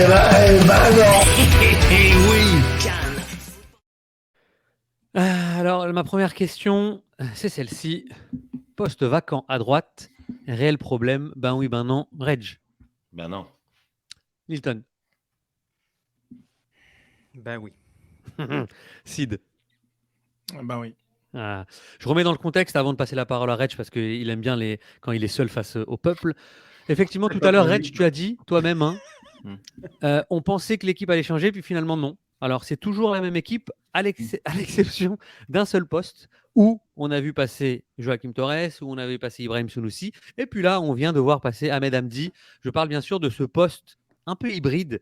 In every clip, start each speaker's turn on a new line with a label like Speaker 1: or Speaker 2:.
Speaker 1: Oui.
Speaker 2: Alors, ma première question, c'est celle-ci. Poste vacant à droite, réel problème, ben oui, ben non. Reg,
Speaker 1: Ben non.
Speaker 2: Milton,
Speaker 3: Ben oui.
Speaker 2: Sid.
Speaker 4: Ben oui.
Speaker 2: Ah, je remets dans le contexte avant de passer la parole à Reg parce qu'il aime bien quand il est seul face au peuple. Effectivement, tout à l'heure, Reg, tu as dit toi-même, hein,
Speaker 1: Hmm.
Speaker 2: on pensait que l'équipe allait changer, puis finalement non. Alors, c'est toujours la même équipe, à l'exception d'un seul poste où on a vu passer Joachim Torres, où on avait passé Ibrahim Sunusi, et puis là, on vient de voir passer Ahmed Hamdi. Je parle bien sûr de ce poste un peu hybride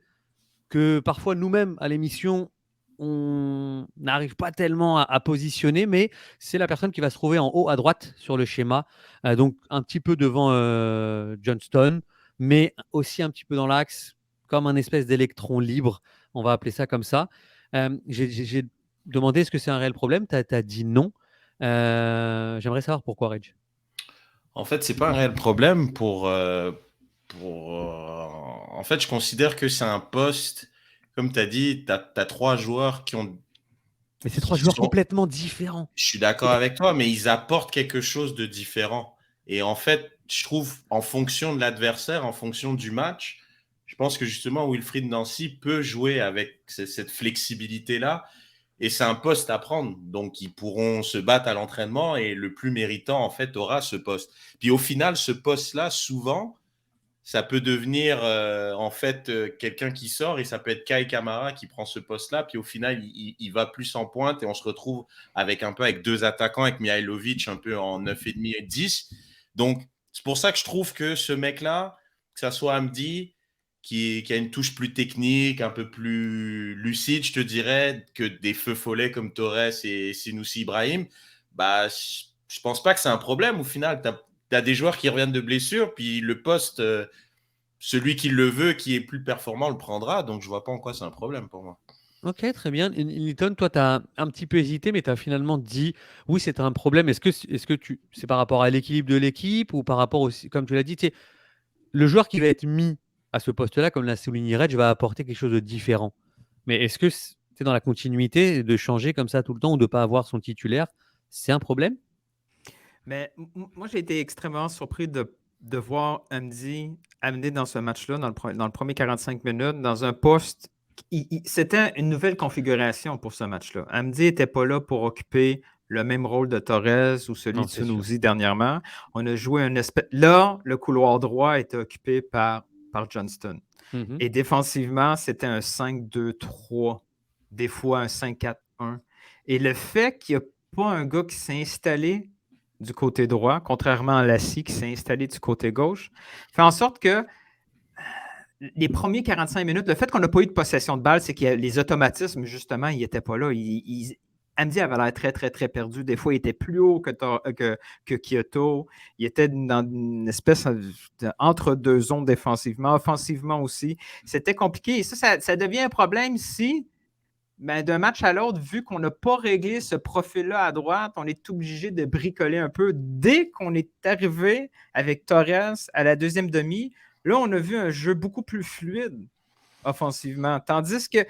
Speaker 2: que parfois nous-mêmes à l'émission, on n'arrive pas tellement à positionner, mais c'est la personne qui va se trouver en haut à droite sur le schéma, donc un petit peu devant Johnston, mais aussi un petit peu dans l'axe, comme un espèce d'électron libre, on va appeler ça comme ça. J'ai demandé est-ce que c'est un réel problème, tu as dit non. J'aimerais savoir pourquoi, Reg.
Speaker 1: En fait, c'est pas un réel problème En fait, je considère que c'est un poste, comme tu as dit, tu as 3 joueurs
Speaker 2: Mais c'est
Speaker 1: qui
Speaker 2: trois joueurs
Speaker 1: sont...
Speaker 2: complètement différents.
Speaker 1: Je suis d'accord avec toi, mais ils apportent quelque chose de différent. Et en fait, je trouve, en fonction de l'adversaire, en fonction du match, je pense que justement, Wilfried Nancy peut jouer avec cette flexibilité-là. Et c'est un poste à prendre. Donc, ils pourront se battre à l'entraînement et le plus méritant, en fait, aura ce poste. Puis au final, ce poste-là, souvent, ça peut devenir en fait quelqu'un qui sort et ça peut être Kai Kamara qui prend ce poste-là. Puis au final, il va plus en pointe et on se retrouve avec 2 attaquants, avec Mihailovic un peu en 9,5 et 10. Donc, c'est pour ça que je trouve que ce mec-là, que ça soit Hamdi, qui a une touche plus technique, un peu plus lucide, je te dirais, que des feux follets comme Torres et Sinoussi Ibrahim, bah, je pense pas que c'est un problème. Au final, tu as des joueurs qui reviennent de blessure, puis le poste, celui qui le veut, qui est plus performant, le prendra. Donc, je vois pas en quoi c'est un problème pour moi.
Speaker 2: Ok, très bien. Nilton, toi, tu as un petit peu hésité, mais tu as finalement dit oui, c'est un problème. Est-ce que c'est par rapport à l'équilibre de l'équipe ou par rapport aussi, comme tu l'as dit, tu sais, le joueur qui va être mis à ce poste-là, comme l'a souligné Reg, va apporter quelque chose de différent. Mais est-ce que c'est dans la continuité de changer comme ça tout le temps ou de ne pas avoir son titulaire? C'est un problème?
Speaker 3: Mais moi, j'ai été extrêmement surpris de voir Hamdi amené dans ce match-là, dans le premier 45 minutes, dans un poste. C'était une nouvelle configuration pour ce match-là. Hamdi n'était pas là pour occuper le même rôle de Torres ou celui
Speaker 2: Non,
Speaker 3: de
Speaker 2: c'est sûr.
Speaker 3: Sunusi dernièrement. On a joué un espèce. Là, le couloir droit était occupé par Johnston.
Speaker 2: Mhm.
Speaker 3: Et défensivement, c'était un 5-2-3, des fois un 5-4-1. Et le fait qu'il n'y a pas un gars qui s'est installé du côté droit, contrairement à Lassie qui s'est installé du côté gauche, fait en sorte que les premiers 45 minutes, le fait qu'on n'a pas eu de possession de balle, c'est que les automatismes, justement, ils n'étaient pas là. Hamdi avait l'air très, très, très perdu. Des fois, il était plus haut que Kyoto. Il était dans une espèce entre deux zones défensivement, offensivement aussi. C'était compliqué. Et ça devient un problème si, d'un match à l'autre, vu qu'on n'a pas réglé ce profil-là à droite, on est obligé de bricoler un peu. Dès qu'on est arrivé avec Torres à la deuxième demi, là, on a vu un jeu beaucoup plus fluide offensivement. Tandis qu'il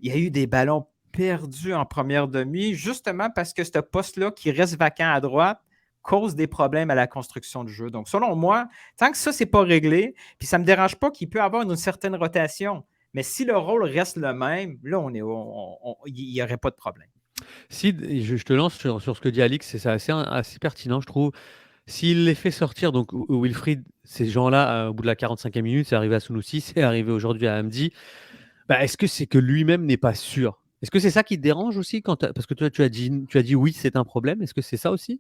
Speaker 3: y a eu des ballons perdus en première demi, justement parce que ce poste-là qui reste vacant à droite cause des problèmes à la construction du jeu. Donc, selon moi, tant que ça, c'est pas réglé, puis ça ne me dérange pas qu'il peut avoir une certaine rotation. Mais si le rôle reste le même, là, il n'y aurait pas de problème.
Speaker 2: Sid, je te lance sur ce que dit Alix, c'est assez pertinent, je trouve. S'il les fait sortir, donc Wilfried, ces gens-là, au bout de la 45e minute, c'est arrivé à Sunusi, c'est arrivé aujourd'hui à Hamdi, bah, est-ce que c'est que lui-même n'est pas sûr? Est-ce que c'est ça qui te dérange aussi parce que toi, tu as dit oui, c'est un problème. Est-ce que c'est ça aussi?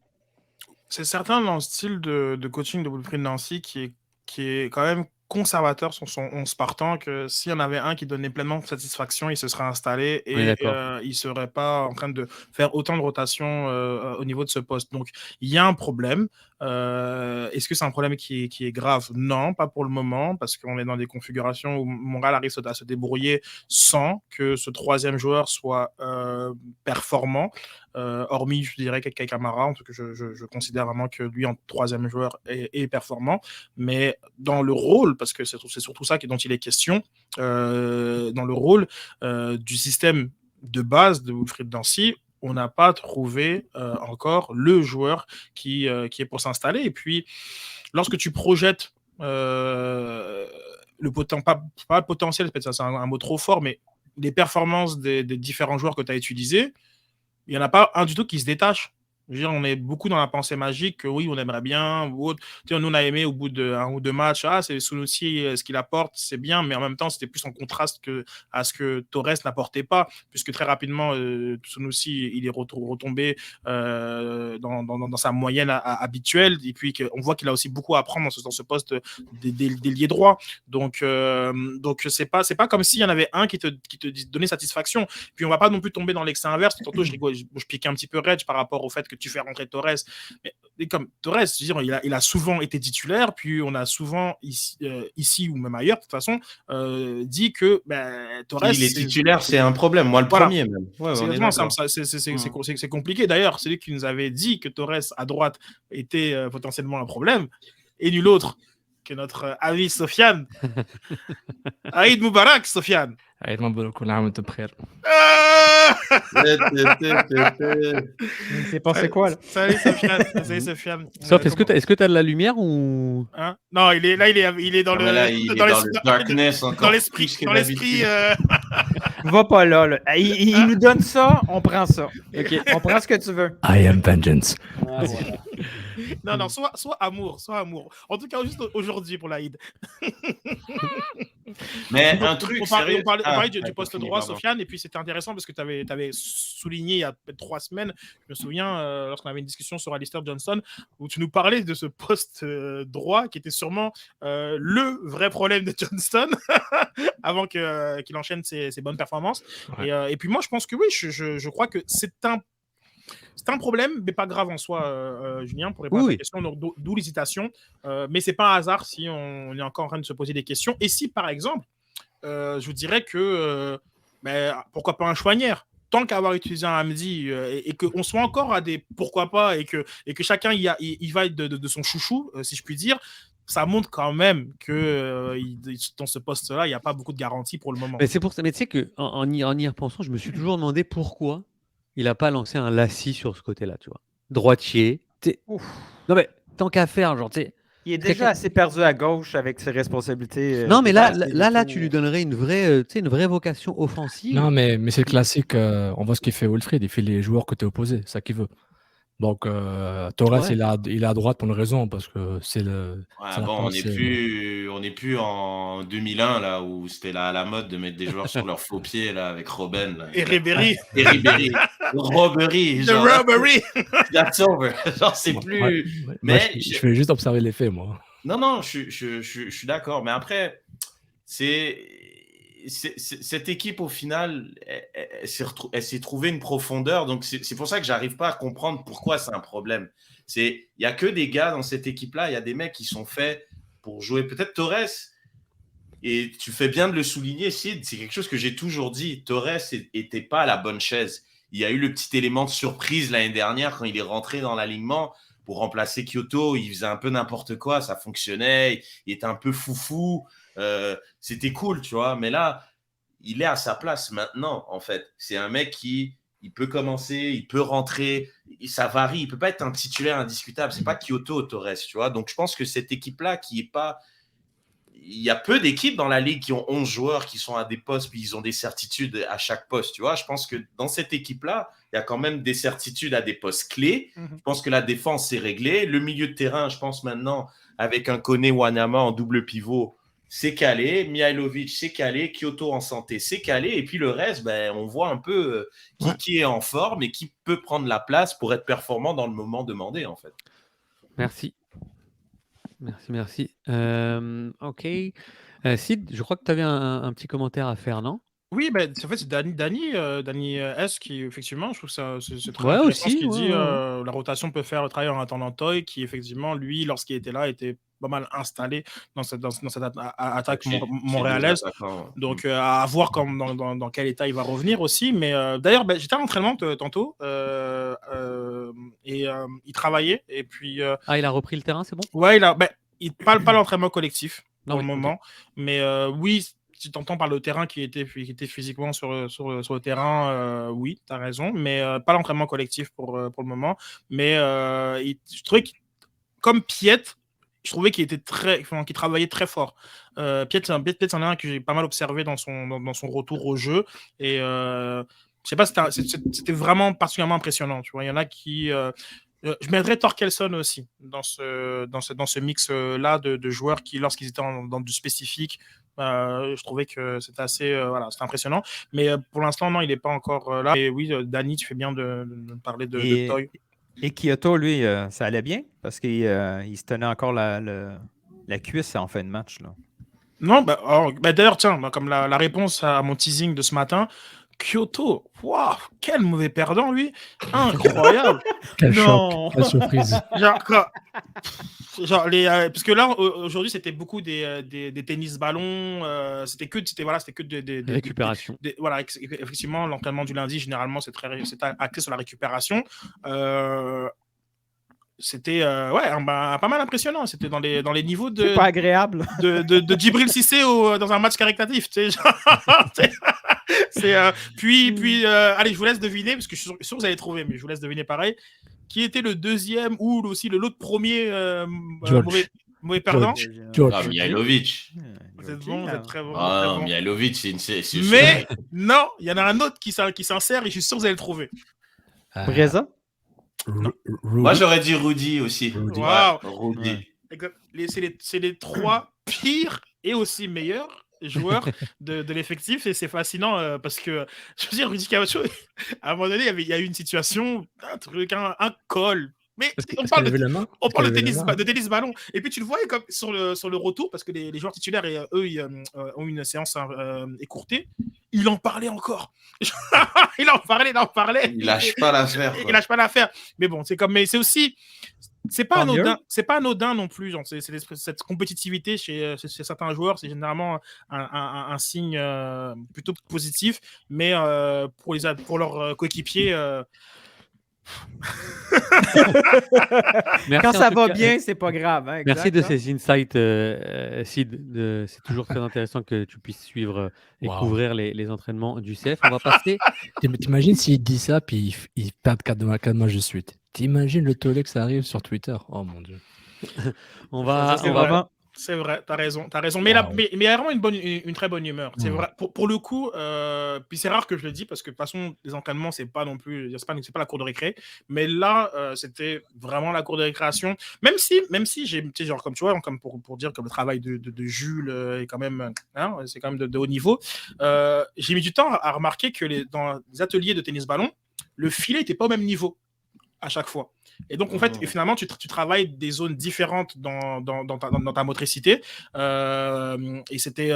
Speaker 4: C'est certain dans le style de coaching de Wilfried Nancy qui est quand même conservateur sur son 11 partant, que s'il y en avait un qui donnait pleinement satisfaction, il se serait installé
Speaker 2: On est
Speaker 4: et
Speaker 2: d'accord.
Speaker 4: il ne serait pas en train de faire autant de rotations au niveau de ce poste. Donc, il y a un problème. Est-ce que c'est un problème qui est grave? Non, pas pour le moment, parce qu'on est dans des configurations où Montréal arrive à se débrouiller sans que ce troisième joueur soit performant. hormis, je dirais, Kai Kamara, en tout cas, je considère vraiment que lui, en troisième joueur, est performant. Mais dans le rôle, parce que c'est surtout ça dont il est question, dans le rôle du système de base de Wilfried Nancy, on n'a pas trouvé encore le joueur qui est pour s'installer. Et puis, lorsque tu projettes pas le potentiel, peut-être ça c'est un mot trop fort, mais les performances des différents joueurs que tu as utilisés, il n'y en a pas un du tout qui se détache. Je veux dire, on est beaucoup dans la pensée magique que oui, on aimerait bien. Ou autre. Tu sais, nous, on a aimé au bout d'un ou deux matchs. Ah, c'est Sunusi, ce qu'il apporte, c'est bien, mais en même temps, c'était plus en contraste à ce que Torres n'apportait pas, puisque très rapidement, Sunusi, il est retombé dans sa moyenne habituelle. Et puis, on voit qu'il a aussi beaucoup à apprendre dans ce poste d'ailier droit. Donc c'est pas comme s'il y en avait un qui te donnait satisfaction. Puis, on va pas non plus tomber dans l'excès inverse. Tantôt, je piquais un petit peu Reg par rapport au fait que tu fais rentrer Torres. Mais comme Torres, je veux dire, il a souvent été titulaire, puis on a souvent, ici ou même ailleurs, de toute façon, dit que Torres...
Speaker 1: Il est titulaire, c'est un problème. Moi, le premier, même.
Speaker 4: Ouais, c'est compliqué. D'ailleurs, c'est lui qui nous avait dit que Torres, à droite, était potentiellement un problème, et nul autre que notre ami Sofiane. Aïd Moubarak, Sofiane.
Speaker 5: Aïd Moubarak, كل عام وانتم بخير.
Speaker 3: C'est passé quoi là?
Speaker 4: Salut Sofiane.
Speaker 2: Sauf, est-ce que tu as de la lumière ou...
Speaker 4: Hein? Non, il est dans le
Speaker 1: darkness encore.
Speaker 4: Dans l'esprit.
Speaker 3: Va pas là. Il nous donne ça, on prend ça. Ok, on prend ce que tu veux.
Speaker 5: I am vengeance.
Speaker 3: Ah, voilà.
Speaker 4: Non, soit amour. En tout cas, juste aujourd'hui pour l'Aïd.
Speaker 1: Mais un truc.
Speaker 4: On parlait du poste droit, Sofiane, et puis c'était intéressant parce que tu avais souligné il y a peut-être 3 semaines, je me souviens, lorsqu'on avait une discussion sur Alistair Johnson, où tu nous parlais de ce poste droit qui était sûrement le vrai problème de Johnston avant qu'il enchaîne ses bonnes performances. Ouais. Et puis moi, je pense que oui, je crois que c'est un problème, mais pas grave en soi, Julien, pour répondre à ta question, donc, d'où l'hésitation. Mais c'est pas un hasard si on est encore en train de se poser des questions. Et si, par exemple, je vous dirais que pourquoi pas un Chouanière, tant qu'à avoir utilisé un Hamdi et qu'on soit encore à des pourquoi pas et que chacun il va de son chouchou, si je puis dire, ça montre quand même que dans ce poste-là, il n'y a pas beaucoup de garanties pour le moment.
Speaker 2: Mais c'est pour ça. Mais tu sais qu'en y repensant, je me suis toujours demandé pourquoi il n'a pas lancé un Lassi sur ce côté-là, tu vois. Droitier. Non mais tant qu'à faire, genre, tu sais.
Speaker 3: Il est déjà assez perdu à gauche avec ses responsabilités.
Speaker 2: Non, mais là, tu lui donnerais une vraie vocation offensive.
Speaker 5: Non, mais c'est le classique. On voit ce qu'il fait Wilfried. Il fait les joueurs côté opposé. C'est ça qu'il veut. Donc, Torres, il est à droite pour une raison, parce que c'est le...
Speaker 1: Ouais, bon, on n'est plus en 2001, là, où c'était la mode de mettre des joueurs sur leurs faux pieds, là, avec Robben. Là,
Speaker 4: et Ribéry.
Speaker 1: Robbery.
Speaker 4: The robbery.
Speaker 1: That's over. Genre, c'est plus...
Speaker 5: Ouais. Mais je fais juste observer les faits, moi.
Speaker 1: Non, je suis d'accord. Mais après, cette équipe, au final, elle s'est trouvée une profondeur. Donc, c'est pour ça que je n'arrive pas à comprendre pourquoi c'est un problème. Il n'y a que des gars dans cette équipe-là. Il y a des mecs qui sont faits pour jouer. Peut-être Torres, et tu fais bien de le souligner, Sid, c'est quelque chose que j'ai toujours dit. Torres n'était pas à la bonne chaise. Il y a eu le petit élément de surprise l'année dernière quand il est rentré dans l'alignement pour remplacer Kyoto. Il faisait un peu n'importe quoi. Ça fonctionnait. Il était un peu foufou. C'était cool, tu vois, mais là il est à sa place maintenant, en fait. C'est un mec il peut commencer, il peut rentrer, ça varie, il peut pas être un titulaire indiscutable, c'est pas Kyoto Torres, tu vois. Donc je pense que cette équipe-là qui est pas... Il y a peu d'équipes dans la ligue qui ont 11 joueurs qui sont à des postes, puis ils ont des certitudes à chaque poste, tu vois. Je pense que dans cette équipe-là, il y a quand même des certitudes à des postes clés. Je pense que la défense, c'est réglé. Le milieu de terrain, je pense maintenant, avec un Koné Wanyama en double pivot, c'est calé. Mihailovic, c'est calé. Kyoto en santé, c'est calé. Et puis le reste, on voit un peu qui est en forme et qui peut prendre la place pour être performant dans le moment demandé, en fait.
Speaker 2: Merci. Ok. Sid, je crois que tu avais un petit commentaire à faire, non ?
Speaker 4: Oui, en fait, c'est Danny S qui, effectivement, je trouve que c'est très
Speaker 2: Ouais,
Speaker 4: intéressant ce
Speaker 2: aussi.
Speaker 4: qu'il dit.
Speaker 2: Ouais, ouais.
Speaker 4: La rotation peut faire travailler en attendant Toy, qui, effectivement, lui, lorsqu'il était là, était pas mal installé dans cette attaque
Speaker 1: Chez deux
Speaker 4: montréalaise.
Speaker 1: attaquants.
Speaker 4: Donc, à voir dans quel état il va revenir aussi. Mais d'ailleurs, j'étais à l'entraînement tantôt et il travaillait. Et puis,
Speaker 2: Ah, il a repris le terrain, c'est bon?
Speaker 4: ouais, il parle pas l'entraînement collectif pour
Speaker 2: Ah
Speaker 4: le
Speaker 2: oui, ok.
Speaker 4: moment. Mais oui, si tu entends par le terrain qui était physiquement sur le terrain, oui, tu as raison. Mais pas l'entraînement collectif pour le moment. Mais je trouvais comme Piet, je trouvais qu'il travaillait très fort. Piet, c'en est un que j'ai pas mal observé dans son retour au jeu. Et je sais pas, c'était vraiment particulièrement impressionnant. Tu vois, il y en a qui. Je mettrais Torkelson aussi dans ce mix-là de joueurs qui, lorsqu'ils étaient dans du spécifique, je trouvais que c'était assez c'était impressionnant. Mais pour l'instant, non, il n'est pas encore là. Et oui, Danny, tu fais bien de parler de Toy.
Speaker 3: Et Kyoto, lui, ça allait bien parce qu'il il se tenait encore la cuisse en fin de match. Là.
Speaker 4: Non, d'ailleurs, tiens, comme la réponse à mon teasing de ce matin, Kyoto, waouh, quel mauvais perdant, lui. Incroyable.
Speaker 5: Quel
Speaker 4: Non.
Speaker 5: choc, quelle surprise.
Speaker 4: Parce que là, aujourd'hui, c'était beaucoup des tennis-ballons. C'était que des
Speaker 2: Récupération.
Speaker 4: voilà, effectivement, l'entraînement du lundi, généralement, c'est axé sur la récupération. C'était pas mal impressionnant. C'était dans les niveaux
Speaker 3: C'est pas agréable.
Speaker 4: de Djibril Cissé dans un match caritatif. Tu sais, puis allez, je vous laisse deviner, parce que je suis sûr que vous allez trouver, mais je vous laisse deviner pareil. Qui était le deuxième ou aussi l'autre premier mauvais perdant?
Speaker 5: George.
Speaker 1: Mihailovic.
Speaker 4: Vous êtes bon, vous êtes très bon.
Speaker 1: Ah, Mihailovic, c'est
Speaker 4: Mais non, il y en a un autre qui s'insère et je suis sûr que vous allez le trouver.
Speaker 3: Breza?
Speaker 1: Moi, j'aurais dit Rudy aussi.
Speaker 4: Rudy.
Speaker 1: Ouais,
Speaker 4: Wow.
Speaker 1: Rudy.
Speaker 4: Ouais. C'est les trois pires et aussi meilleurs joueurs de l'effectif, et c'est fascinant parce que je veux dire, Rudy Camacho, à un moment donné, il y a eu une situation, un truc, un call. Mais on parle de tennis ballon. Et puis tu le voyais comme sur le retour, parce que les joueurs titulaires, eux, ils ont une séance écourtée. Il en parlait encore. il en parlait.
Speaker 1: Il lâche pas l'affaire.
Speaker 4: Il lâche pas l'affaire. Mais bon, mais c'est aussi. C'est pas anodin non plus. Genre, cette compétitivité chez certains joueurs, c'est généralement un signe plutôt positif. Mais pour leurs coéquipiers.
Speaker 3: Quand ça va bien, c'est pas grave. Hein,
Speaker 2: merci de ces insights, Sid. C'est toujours très intéressant que tu puisses suivre et couvrir les entraînements du CF. On va passer.
Speaker 5: T'imagines s'il dit ça, puis il perd 4 matchs de suite. T'imagines le tollé que ça arrive sur Twitter? Oh mon Dieu.
Speaker 4: C'est vrai, t'as raison. Mais il y a vraiment une très bonne humeur. C'est vrai. Pour le coup, puis c'est rare que je le dis, parce que de toute façon, les entraînements, c'est pas non plus, c'est pas la cour de récré. Mais là, c'était vraiment la cour de récréation. Même si j'ai, genre, comme tu vois, comme pour dire que le travail de Jules est quand même, c'est quand même de haut niveau. J'ai mis du temps à remarquer que dans les ateliers de tennis ballon, le filet n'était pas au même niveau à chaque fois. Et donc, en fait, finalement, tu travailles des zones différentes dans ta motricité. Et c'était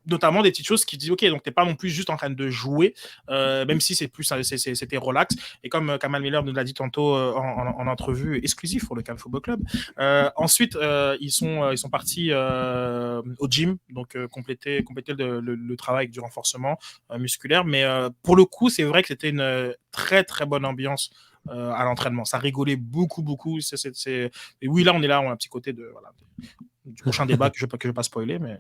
Speaker 4: notamment des petites choses qui disent, OK, donc tu n'es pas non plus juste en train de jouer, même si c'était relax. Et comme Kamal Miller nous l'a dit tantôt en entrevue exclusive pour le Cannes Football Club. Ensuite, ils sont partis au gym, donc compléter le travail du renforcement musculaire. Mais pour le coup, c'est vrai que c'était une très, très bonne ambiance à l'entraînement. Ça rigolait beaucoup. Et oui, là, on a un petit côté du prochain débat que je ne vais pas spoiler. Mais